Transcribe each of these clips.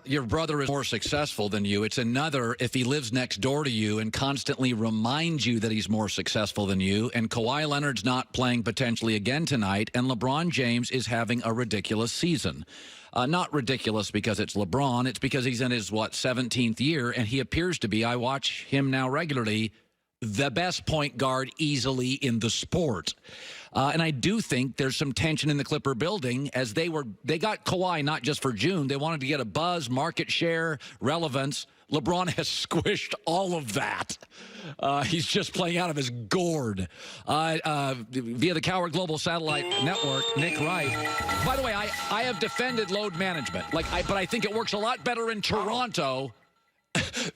your brother is more successful than you. It's another if he lives next door to you and constantly reminds you that he's more successful than you. And Kawhi Leonard's not playing potentially again tonight. And LeBron James is having a ridiculous season. Not ridiculous because it's LeBron. It's because he's in his, 17th year. And he appears to be, I watch him now regularly, the best point guard easily in the sport. And I do think there's some tension in the Clipper building as they got Kawhi not just for June. They wanted to get a buzz, market share, relevance. LeBron has squished all of that. He's just playing out of his gourd. Via the Coward Global Satellite Network, Nick Wright. By the way, I have defended load management, but I think it works a lot better in Toronto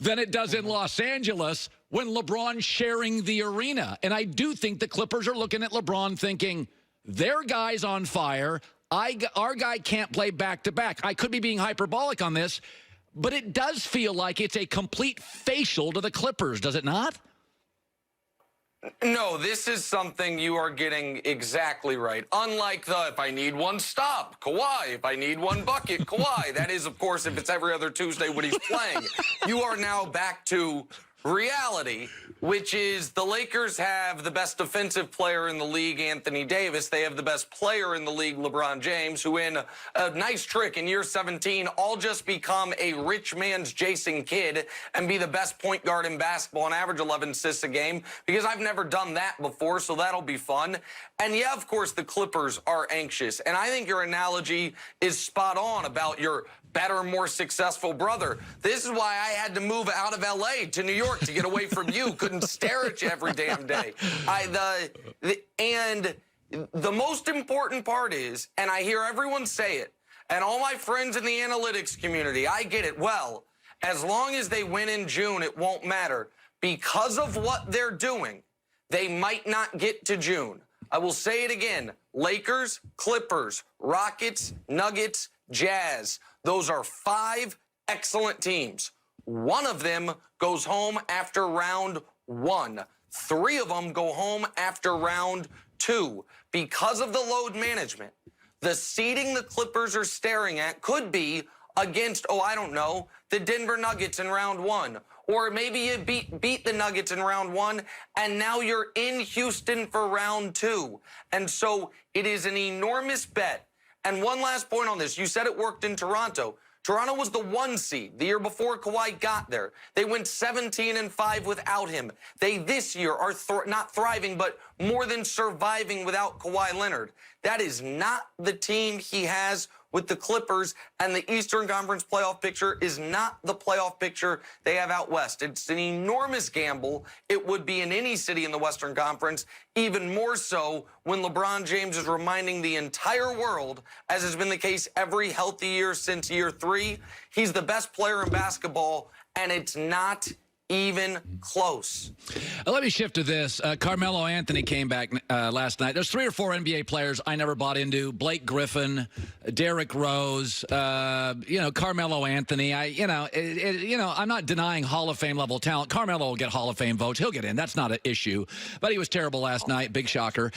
than it does in Los Angeles when LeBron's sharing the arena. And I do think the Clippers are looking at LeBron thinking, their guy's on fire. Our guy can't play back-to-back. I could be being hyperbolic on this, but it does feel like it's a complete facial to the Clippers, does it not? No, this is something you are getting exactly right. Unlike the, if I need one stop, Kawhi. If I need one bucket, Kawhi. That is, of course, if it's every other Tuesday when he's playing. You are now back to reality, which is the Lakers have the best defensive player in the league, Anthony Davis. They have the best player in the league, LeBron James, who in a nice trick in year 17, all just become a rich man's Jason Kidd and be the best point guard in basketball and average 11 assists a game, because I've never done that before, so that'll be fun. And yeah, of course, the Clippers are anxious. And I think your analogy is spot on about your better, more successful brother. This is why I had to move out of L.A. to New York to get away from you. Couldn't stare at you every damn day. And the most important part is, and I hear everyone say it, and all my friends in the analytics community, I get it, well, as long as they win in June, it won't matter. Because of what they're doing, they might not get to June. I will say it again. Lakers, Clippers, Rockets, Nuggets, Jazz. Those are 5 excellent teams. One of them goes home after round 1. 3 of them go home after round 2. Because of the load management, the seeding the Clippers are staring at could be against, I don't know, the Denver Nuggets in round 1. Or maybe you beat the Nuggets in round 1, and now you're in Houston for round 2. And so it is an enormous bet. And one last point on this. You said it worked in Toronto. Toronto was the 1 seed the year before Kawhi got there. They went 17-5 without him. They this year are not thriving, but more than surviving without Kawhi Leonard. That is not the team he has with the Clippers, and the Eastern Conference playoff picture is not the playoff picture they have out west. It's an enormous gamble. It would be in any city in the Western Conference, even more so when LeBron James is reminding the entire world, as has been the case every healthy year since year 3, he's the best player in basketball, and it's not even close. Let me shift to this. Carmelo Anthony came back last night. There's 3 or 4 NBA players I never bought into. Blake Griffin, Derrick Rose, Carmelo Anthony. I'm not denying Hall of Fame level talent. Carmelo will get Hall of Fame votes. He'll get in. That's not an issue. But he was terrible last night. Big shocker.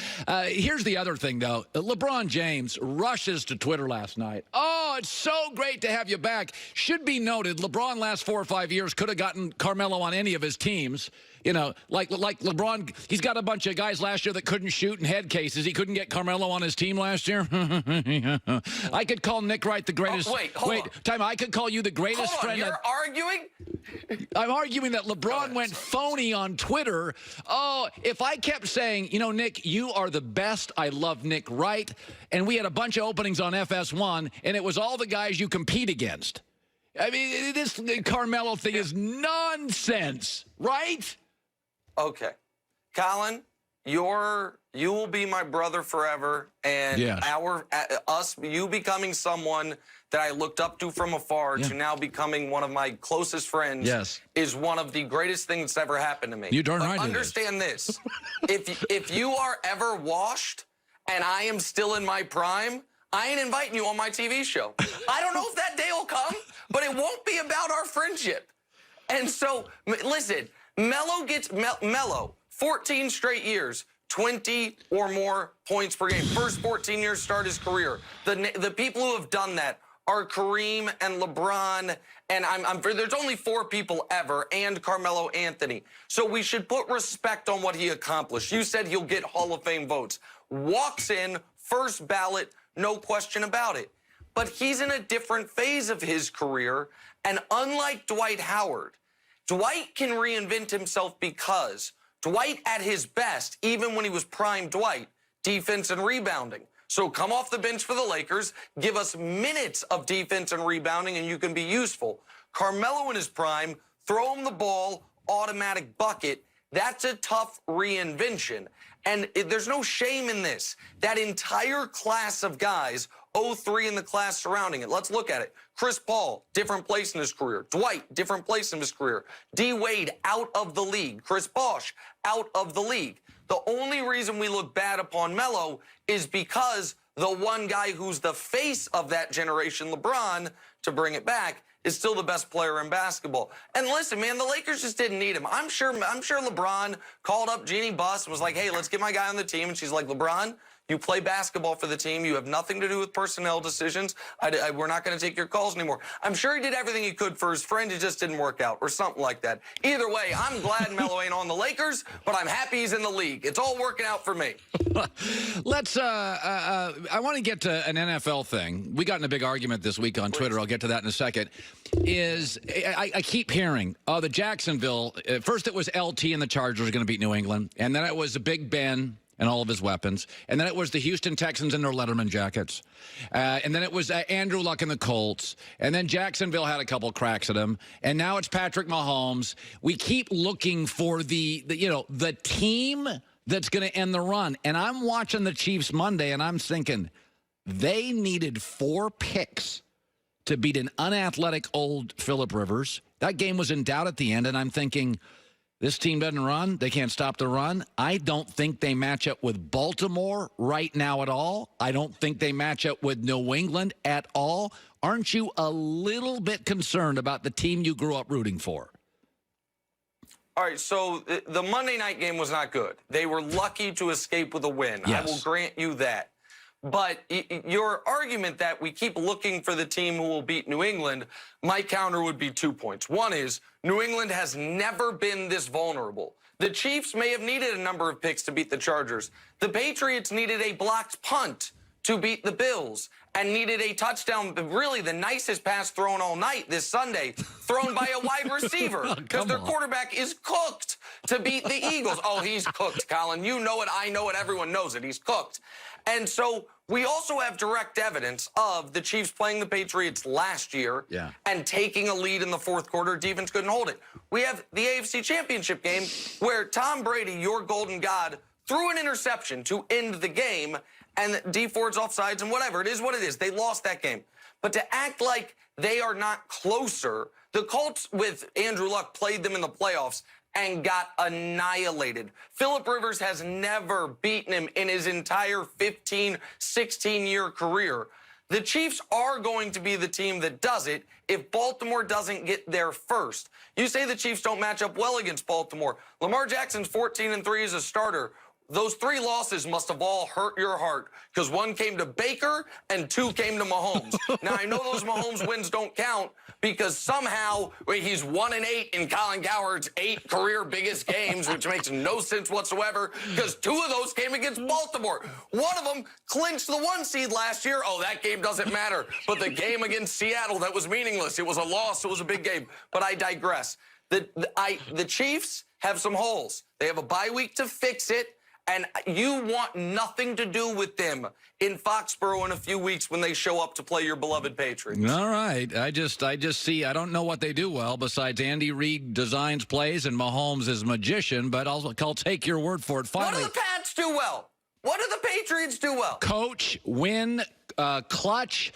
Here's the other thing, though. LeBron James rushes to Twitter last night. Oh, it's so great to have you back. Should be noted, LeBron last 4 or 5 years could have gotten Carmelo on any of his teams. Like LeBron, he's got a bunch of guys last year that couldn't shoot in head cases. He couldn't get Carmelo on his team last year. I could call Nick Wright the greatest. Time. I could call you the greatest friend. You're arguing? I'm arguing that LeBron went phony on Twitter. Oh, if I kept saying, Nick, you are the best. I love Nick Wright. And we had a bunch of openings on FS1, and it was all the guys you compete against. I mean, this Carmelo thing is nonsense, right? Okay. Colin, you will be my brother forever, and you becoming someone that I looked up to from afar to now becoming one of my closest friends is one of the greatest things that's ever happened to me. You darn right. Understand this. If you are ever washed and I am still in my prime, I ain't inviting you on my TV show. I don't know if that day will come, but it won't be about our friendship. And so, listen, Melo, 14 straight years, 20 or more points per game. First 14 years start his career. The people who have done that are Kareem and LeBron, and there's only 4 people ever, and Carmelo Anthony. So we should put respect on what he accomplished. You said he'll get Hall of Fame votes. Walks in, first ballot, no question about it. But he's in a different phase of his career, and unlike Dwight Howard, Dwight can reinvent himself because Dwight at his best, even when he was prime Dwight, defense and rebounding. So come off the bench for the Lakers, give us minutes of defense and rebounding, and you can be useful. Carmelo in his prime, throw him the ball, automatic bucket. That's a tough reinvention. And there's no shame in this. That entire class of guys, 03 in the class surrounding it. Let's look at it. Chris Paul, different place in his career. Dwight, different place in his career. D. Wade, out of the league. Chris Bosh, out of the league. The only reason we look bad upon Melo is because the one guy who's the face of that generation, LeBron, to bring it back, is still the best player in basketball. And listen, man, the Lakers just didn't need him. I'm sure LeBron called up Jeannie Buss and was like, hey, let's get my guy on the team. And she's like, LeBron, you play basketball for the team. You have nothing to do with personnel decisions. We're not going to take your calls anymore. I'm sure he did everything he could for his friend. It just didn't work out or something like that. Either way, I'm glad Melo ain't on the Lakers, but I'm happy he's in the league. It's all working out for me. Let's, I want to get to an NFL thing. We got in a big argument this week on Twitter. I'll get to that in a second. I keep hearing, the Jacksonville, first it was LT and the Chargers going to beat New England, and then it was Big Ben and all of his weapons. And then it was the Houston Texans in their Letterman jackets. And then it was Andrew Luck and the Colts. And then Jacksonville had a couple cracks at him. And now it's Patrick Mahomes. We keep looking for the team that's going to end the run. And I'm watching the Chiefs Monday, and I'm thinking they needed 4 picks to beat an unathletic old Phillip Rivers. That game was in doubt at the end, and I'm thinking, this team doesn't run. They can't stop the run. I don't think they match up with Baltimore right now at all. I don't think they match up with New England at all. Aren't you a little bit concerned about the team you grew up rooting for? All right, so the Monday night game was not good. They were lucky to escape with a win. Yes. I will grant you that. But your argument that we keep looking for the team who will beat New England, my counter would be 2 points. One is New England has never been this vulnerable. The Chiefs may have needed a number of picks to beat the Chargers. The Patriots needed a blocked punt to beat the Bills and needed a touchdown, really the nicest pass thrown all night this Sunday, thrown by a wide receiver because their quarterback is cooked to beat the Eagles. Oh, he's cooked, Colin. You know it. I know it. Everyone knows it. He's cooked. And so we also have direct evidence of the Chiefs playing the Patriots last year and taking a lead in the fourth quarter. Defense couldn't hold it. We have the AFC Championship game where Tom Brady, your golden god, threw an interception to end the game, and D Ford's offsides and whatever. It is what it is. They lost that game. But to act like they are not closer, the Colts with Andrew Luck played them in the playoffs and got annihilated. Phillip Rivers has never beaten him in his entire 15, 16-year career. The Chiefs are going to be the team that does it if Baltimore doesn't get there first. You say the Chiefs don't match up well against Baltimore. Lamar Jackson's 14-3 as a starter. Those 3 losses must have all hurt your heart because 1 came to Baker and 2 came to Mahomes. Now, I know those Mahomes wins don't count because somehow he's 1-8 in Colin Cowherd's 8 career biggest games, which makes no sense whatsoever because 2 of those came against Baltimore. One of them clinched the 1 seed last year. Oh, that game doesn't matter. But the game against Seattle, that was meaningless. It was a loss. It was a big game. But I digress. The Chiefs have some holes. They have a bye week to fix it. And you want nothing to do with them in Foxborough in a few weeks when they show up to play your beloved Patriots. All right. I just see, I don't know what they do well besides Andy Reid designs plays and Mahomes is magician, but I'll take your word for it. Finally, what do the Pats do well? What do the Patriots do well? Coach, win, clutch,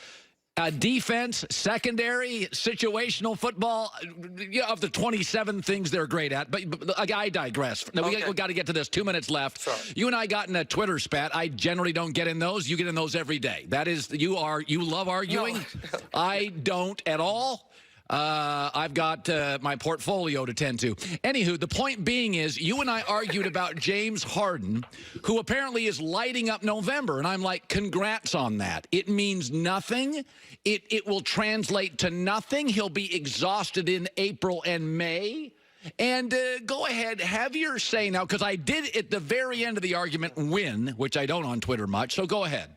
defense, secondary, situational football. Of the 27 things they're great at. But I digress. Now, we got to get to this. 2 minutes left. Sorry. You and I got in a Twitter spat. I generally don't get in those. You get in those every day. That is, you love arguing. No. I don't at all. I've got my portfolio to tend to. Anywho, the point being is you and I argued about James Harden, who apparently is lighting up November. And I'm like, congrats on that. It means nothing. It will translate to nothing. He'll be exhausted in April and May. And go ahead, have your say now, because I did at the very end of the argument win, which I don't on Twitter much. So go ahead.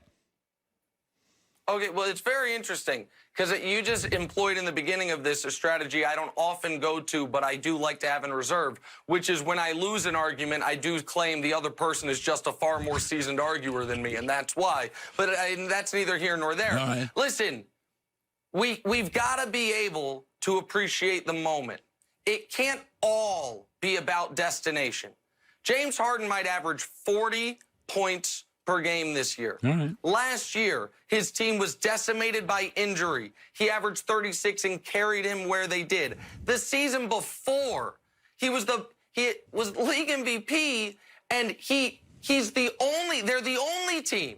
Okay, well, it's very interesting because you just employed in the beginning of this a strategy I don't often go to, but I do like to have in reserve, which is when I lose an argument, I do claim the other person is just a far more seasoned arguer than me, and that's why. But that's neither here nor there. All right. Listen, we've got to be able to appreciate the moment. It can't all be about destination. James Harden might average 40 points per game this year. All right. Last year, his team was decimated by injury. He averaged 36 and carried him where they did. The season before, he was league MVP, and they're the only team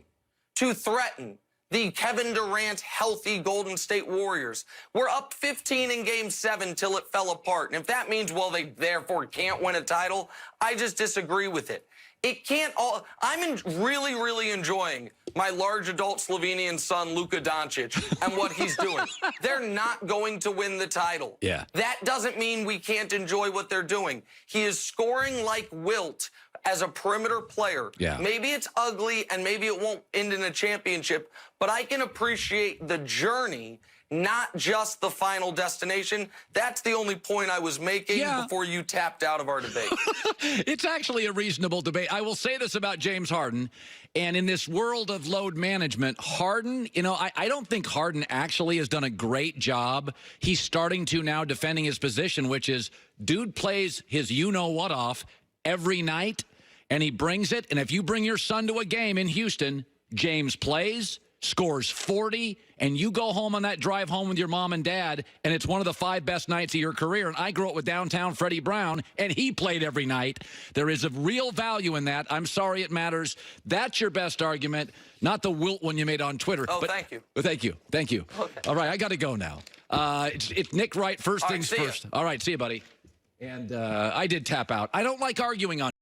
to threaten the Kevin Durant healthy Golden State Warriors. We're up 15 in Game 7 till it fell apart. And if that means, well, they therefore can't win a title, I just disagree with it. It can't all. I'm really, really enjoying my large adult Slovenian son, Luka Doncic, and what he's doing. They're not going to win the title. Yeah. That doesn't mean we can't enjoy what they're doing. He is scoring like Wilt as a perimeter player. Yeah. Maybe it's ugly and maybe it won't end in a championship, but I can appreciate the journey, not just the final destination. That's the only point I was making before you tapped out of our debate. It's actually a reasonable debate. I will say this about James Harden, and in this world of load management, Harden, you know, I don't think Harden actually has done a great job. He's starting to now defending his position, which is dude plays his you-know-what off every night, and he brings it. And if you bring your son to a game in Houston, James plays, scores 40, and you go home on that drive home with your mom and dad, and it's one of the 5 best nights of your career. And I grew up with downtown Freddie Brown, and he played every night. There is a real value in that. I'm sorry it matters. That's your best argument, not the wilt one you made on Twitter. Oh, thank you. Thank you. Thank you. Okay. All right, I got to go now. It's Nick Wright, first All right, things see ya. first. All right, see you, buddy. And I did tap out. I don't like arguing on